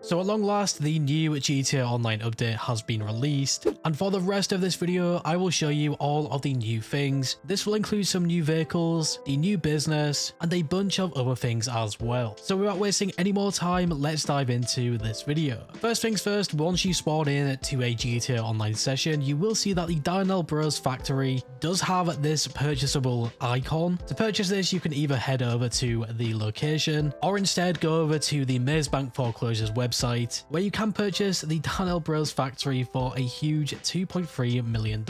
So at long last, the new GTA Online update has been released, and for the rest of this video, I will show you all of the new things. This will include some new vehicles, the new business, and a bunch of other things as well. So without wasting any more time, let's dive into this video. First things first, once you spawn in to a GTA Online session, you will see that the Darnell Bros factory does have this purchasable icon. To purchase this, you can either head over to the location, or instead go over to the Mazebank Foreclosures website, where you can purchase the Darnell Bros factory for a huge $2.3 million.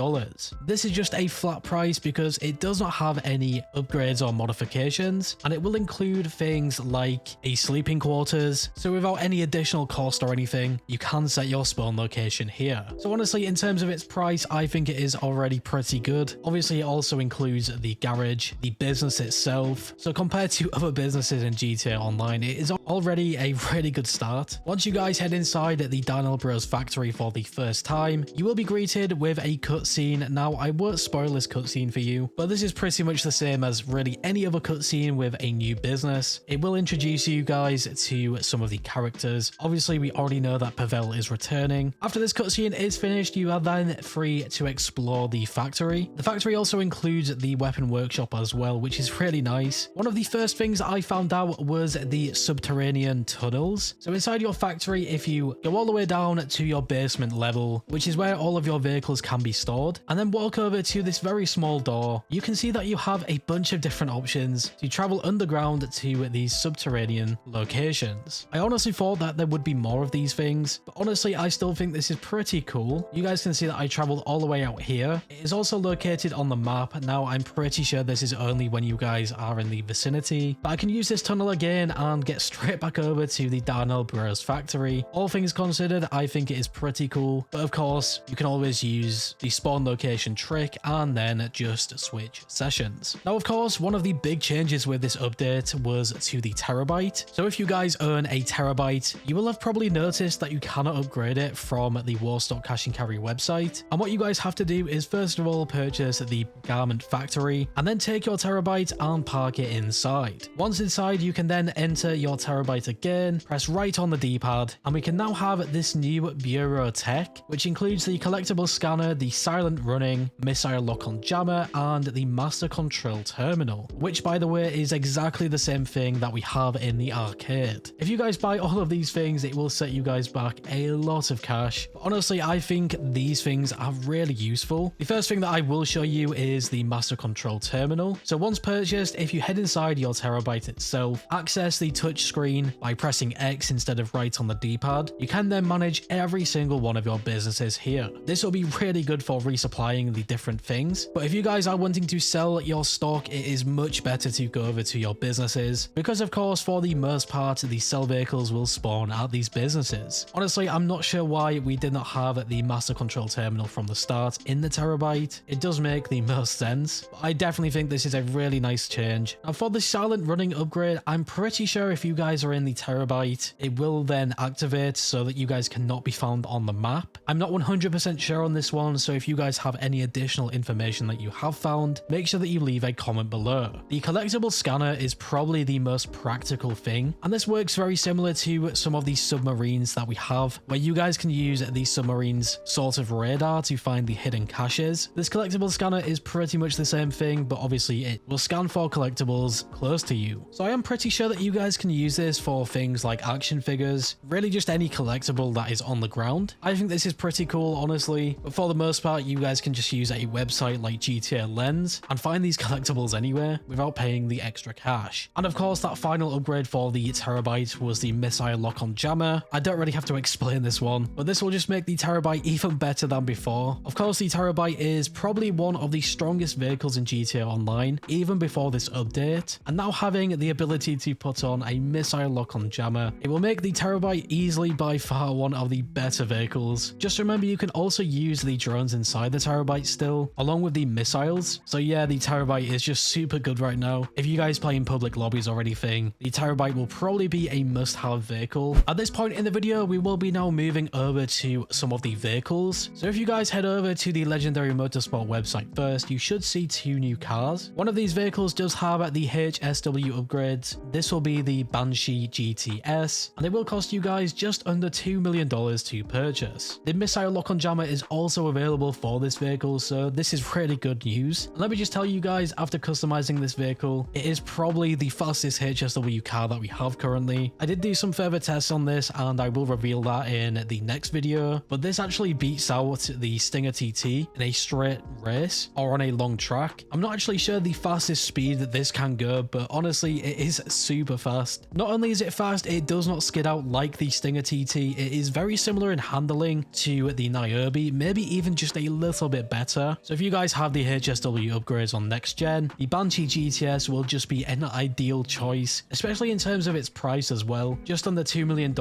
This is just a flat price because it does not have any upgrades or modifications, and it will include things like a sleeping quarters, so without any additional cost or anything, you can set your spawn location here. So honestly, in terms of its price, I think it is already pretty good. Obviously, it also includes the garage, the business itself, so compared to other businesses in GTA Online, it is already a really good start. Once you guys head inside the Darnell Bros factory for the first time, you will be greeted with a cutscene. Now, I won't spoil this cutscene for you, but this is pretty much the same as really any other cutscene with a new business. It will introduce you guys to some of the characters. Obviously, we already know that Pavel is returning. After this cutscene is finished, you are then free to explore the factory. The factory also includes the weapon workshop as well, which is really nice. One of the first things I found out was the subterranean tunnels. So inside your factory, if you go all the way down to your basement level, which is where all of your vehicles can be stored, and then walk over to this very small door, you can see that you have a bunch of different options to travel underground to these subterranean locations. I honestly thought that there would be more of these things, but honestly, I still think this is pretty cool. You guys can see that I traveled all the way out here. It is also located on the map. Now, I'm pretty sure this is only when you guys are in the vicinity, but I can use this tunnel again and get straight back over to the Darnell Bros factory. All things considered, I think it is pretty cool, but of course, you can always use the spawn location trick and then just switch sessions. Now, of course, one of the big changes with this update was to the Terrorbyte. So if you guys own a Terrorbyte, you will have probably noticed that you cannot upgrade it from the Warstock Cash and Carry website. And what you guys have to do is first of all purchase the garment factory and then take your Terrorbyte and park it inside. Once inside, you can then enter your Terrorbyte again, press right on the D-pad, and we can now have this new Bureau tech, which includes the collectible scanner, the silent running, missile lock-on jammer, and the master control terminal, which by the way is exactly the same thing that we have in the arcade. If you guys buy all of these things, it will set you guys back a lot of cash. But honestly, I think these things are really useful. The first thing that I will show you is the master control terminal. So once purchased, if you head inside your Terrorbyte itself, access the touch screen by pressing X instead of right on the D-pad. You can then manage every single one of your businesses here. This will be really good for resupplying the different things, but if you guys are wanting to sell your stock, it is much better to go over to your businesses, because of course, for the most part, the sell vehicles will spawn at these businesses. Honestly, I'm not sure why we did not have the master control terminal from the start in the Terrorbyte. It does make the most sense, but I definitely think this is a really nice change. Now, for the silent running upgrade, I'm pretty sure if you guys are in the Terrorbyte, it will then activate so that you guys cannot be found on the map. I'm not 100% sure on this one, so if you guys have any additional information that you have found, make sure that you leave a comment below. The collectible scanner is probably the most practical thing, and this works very similar to some of the submarines that we have, where you guys can use the submarine's sort of radar to find the hidden caches. This collectible scanner is pretty much the same thing, but obviously it will scan for collectibles close to you. So I am pretty sure that you guys can use this for things like action figures, really just any collectible that is on the ground. I think this is pretty cool, honestly, but for the most part, you guys can just use a website like GTA Lens and find these collectibles anywhere without paying the extra cash. And of course, that final upgrade for the Terrorbyte was the missile lock-on jammer. I don't really have to explain this one, but this will just make the Terrorbyte even better than before. Of course, the Terrorbyte is probably one of the strongest vehicles in GTA Online, even before this update, and now having the ability to put on a missile lock-on jammer, it will make the Terrorbyte easily by far one of the better vehicles. Just remember, you can also use the drones inside the Terrorbyte still, along with the missiles. So yeah, the Terrorbyte is just super good right now. If you guys play in public lobbies or anything, the Terrorbyte will probably be a must-have vehicle. At this point in the video, we will be now moving over to some of the vehicles. So if you guys head over to the Legendary Motorsport website first, you should see two new cars. One of these vehicles does have the HSW upgrades. This will be the Banshee GTS, and it will cost cost you guys just under $2 million to purchase. The missile lock-on jammer is also available for this vehicle, so this is really good news. And let me just tell you guys, after customizing this vehicle, it is probably the fastest HSW car that we have currently. I did do some further tests on this and I will reveal that in the next video, but this actually beats out the Stinger TT in a straight race or on a long track. I'm not actually sure the fastest speed that this can go, but honestly it is super fast. Not only is it fast, it does not skid out like the Stinger TT. It is very similar in handling to the Niobe, maybe even just a little bit better. So if you guys have the HSW upgrades on next gen, the Banshee GTS will just be an ideal choice, especially in terms of its price as well. Just under $2 million.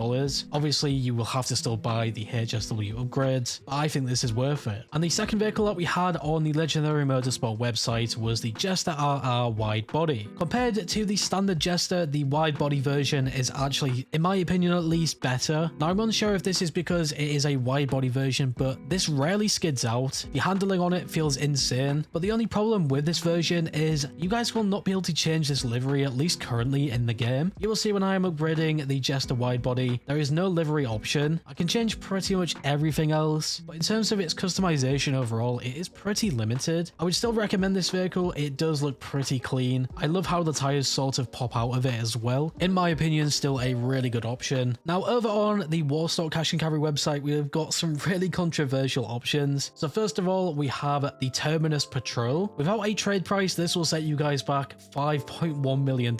Obviously you will have to still buy the HSW upgrades, but I think this is worth it. And the second vehicle that we had on the Legendary Motorsport website was the Jester RR wide body. Compared to the standard Jester, the wide body version is actually, in my opinion at least, better. Now I'm unsure if this is because it is a wide body version, but this rarely skids out. The handling on it feels insane, but the only problem with this version is you guys will not be able to change this livery, at least currently in the game. You will see when I am upgrading the Jester wide body, there is no livery option. I can change pretty much everything else, but in terms of its customization overall, it is pretty limited. I would still recommend this vehicle. It does look pretty clean. I love how the tires sort of pop out of it as well. In my opinion, still a really good option. Now over on the Warstock Cash and Carry website, we've got some really controversial options. So first of all, we have the Terminus Patrol. Without a trade price, this will set you guys back $5.1 million.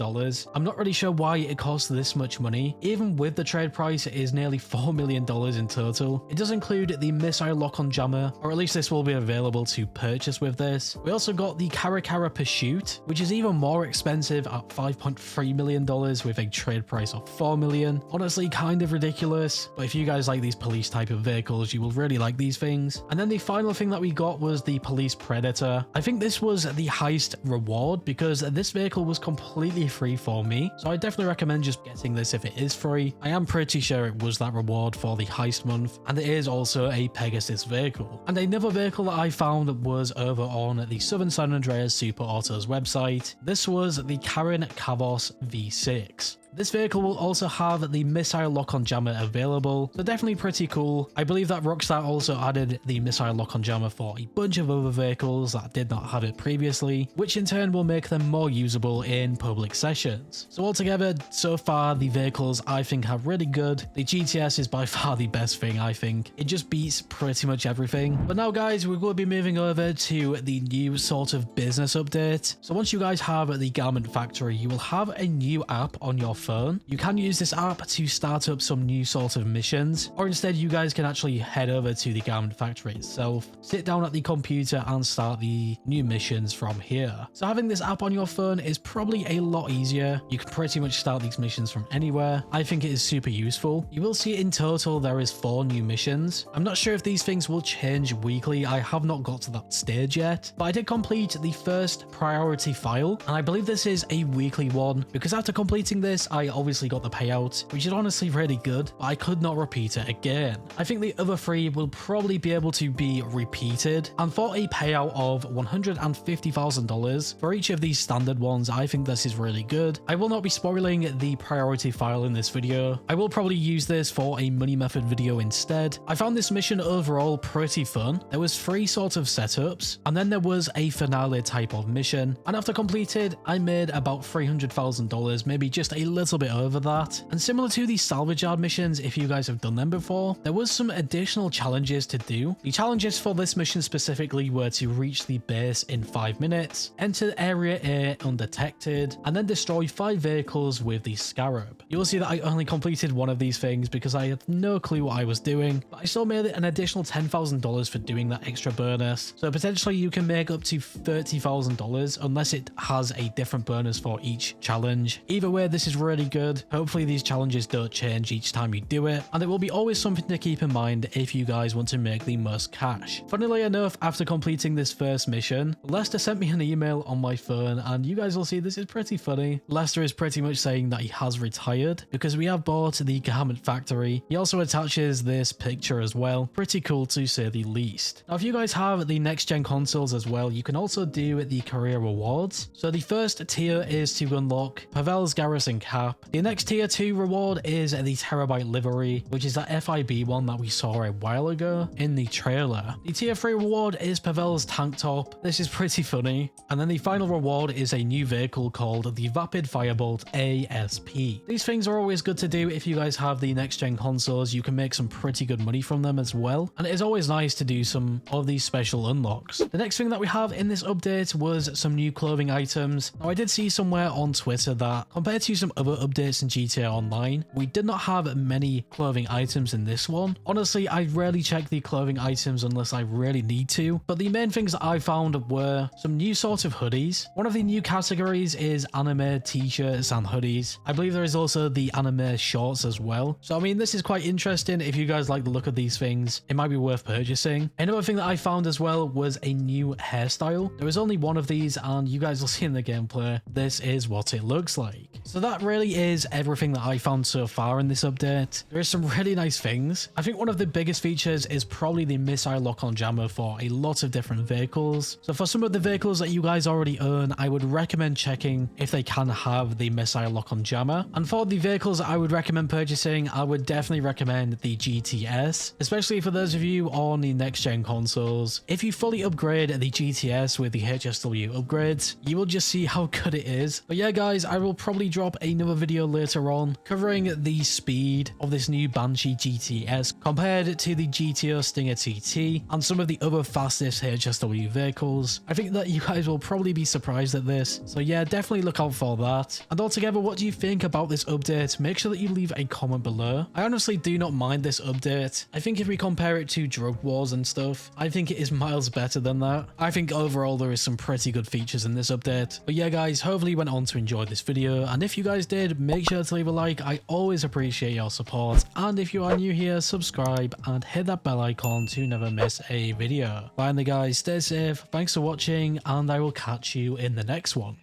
I'm not really sure why it costs this much money. Even with the trade price, it is nearly $4 million in total. It does include the missile lock-on jammer, or at least this will be available to purchase with this. We also got the Caracara Pursuit, which is even more expensive at $5.3 million with a trade price of $4 million. Honestly, kind of ridiculous, but if you guys like these police type of vehicles, you will really like these things. And then the final thing that we got was the Police Predator. I think this was the highest reward because this vehicle was completely free for me, so I definitely recommend just getting this if it is free. I am pretty sure it was that reward for the heist month, and it is also a Pegasus vehicle. And another vehicle that I found was over on the Southern San Andreas Super Autos website. This was the Karen Kavos V6. This vehicle will also have the missile lock-on jammer available, so definitely pretty cool. I believe that Rockstar also added the missile lock-on jammer for a bunch of other vehicles that did not have it previously, which in turn will make them more usable in public sessions. So altogether, so far the vehicles I think are really good. The GTS is by far the best thing, I think. It just beats pretty much everything. But now guys, we're going to be moving over to the new sort of business update. So once you guys have the Garment Factory, you will have a new app on your phone. You can use this app to start up some new sort of missions, or instead you guys can actually head over to the Garment Factory itself, sit down at the computer and start the new missions from here. So having this app on your phone is probably a lot easier. You can pretty much start these missions from anywhere. I think it is super useful. You will see in total there is 4 new missions. I'm not sure if these things will change weekly. I have not got to that stage yet, but I did complete the first priority file, and I believe this is a weekly one because after completing this I obviously got the payout, which is honestly really good, but I could not repeat it again. I think the other 3 will probably be able to be repeated, and for a payout of $150,000 for each of these standard ones, I think this is really good. I will not be spoiling the priority file in this video. I will probably use this for a money method video instead. I found this mission overall pretty fun. There was 3 sort of setups, and then there was a finale type of mission, and after completed, I made about $300,000, maybe just a little bit over that. And similar to the salvage yard missions, if you guys have done them before, there was some additional challenges to do. The challenges for this mission specifically were to reach the base in 5 minutes, enter area A undetected, and then destroy 5 vehicles with the Scarab. You will see that I only completed one of these things because I had no clue what I was doing, but I still made it an additional $10,000 for doing that extra bonus. So potentially you can make up to $30,000 unless it has a different bonus for each challenge. Either way, this is really good. Hopefully these challenges don't change each time you do it, and it will be always something to keep in mind if you guys want to make the most cash. Funnily enough, after completing this first mission, Lester sent me an email on my phone, and you guys will see this is pretty funny. Lester is pretty much saying that he has retired because we have bought the Garment Factory. He also attaches this picture as well. Pretty cool to say the least. Now if you guys have the next gen consoles as well, you can also do the career rewards. So the first tier is to unlock Pavel's Garrison Car. cap. The next tier 2 reward is the Terrorbyte livery, which is that FIB one that we saw a while ago in the trailer. The tier 3 reward is Pavel's tank top. This is pretty funny. And then the final reward is a new vehicle called the Vapid Firebolt ASP. These things are always good to do if you guys have the next gen consoles. You can make some pretty good money from them as well. And it is always nice to do some of these special unlocks. The next thing that we have in this update was some new clothing items. Now I did see somewhere on Twitter that compared to some other updates in GTA Online, we did not have many clothing items in this one. Honestly, I rarely check the clothing items unless I really need to, but the main things that I found were some new sort of hoodies. One of the new categories is anime t-shirts and hoodies. I believe there is also the anime shorts as well. So I mean, this is quite interesting. If you guys like the look of these things, it might be worth purchasing. Another thing that I found as well was a new hairstyle. There is only one of these and you guys will see in the gameplay. This is what it looks like. So that really is everything that I found so far in this update. There is some really nice things. I think one of the biggest features is probably the missile lock-on jammer for a lot of different vehicles. So for some of the vehicles that you guys already own, I would recommend checking if they can have the missile lock-on jammer. And for the vehicles that I would recommend purchasing, I would definitely recommend the GTS, especially for those of you on the next gen consoles. If you fully upgrade the GTS with the HSW upgrades, you will just see how good it is. But yeah guys, I will probably drop another video later on covering the speed of this new Banshee GTS compared to the GTO Stinger TT and some of the other fastest HSW vehicles. I think that you guys will probably be surprised at this, so yeah, definitely look out for that. And altogether, what do you think about this update? Make sure that you leave a comment below. I honestly do not mind this update. I think if we compare it to Drug Wars and stuff, I think it is miles better than that. I think overall there is some pretty good features in this update. But yeah guys, hopefully you went on to enjoy this video, and if you guys did, make sure to leave a like. I always appreciate your support, and if you are new here, subscribe and hit that bell icon to never miss a video. Finally guys, stay safe, thanks for watching, and I will catch you in the next one.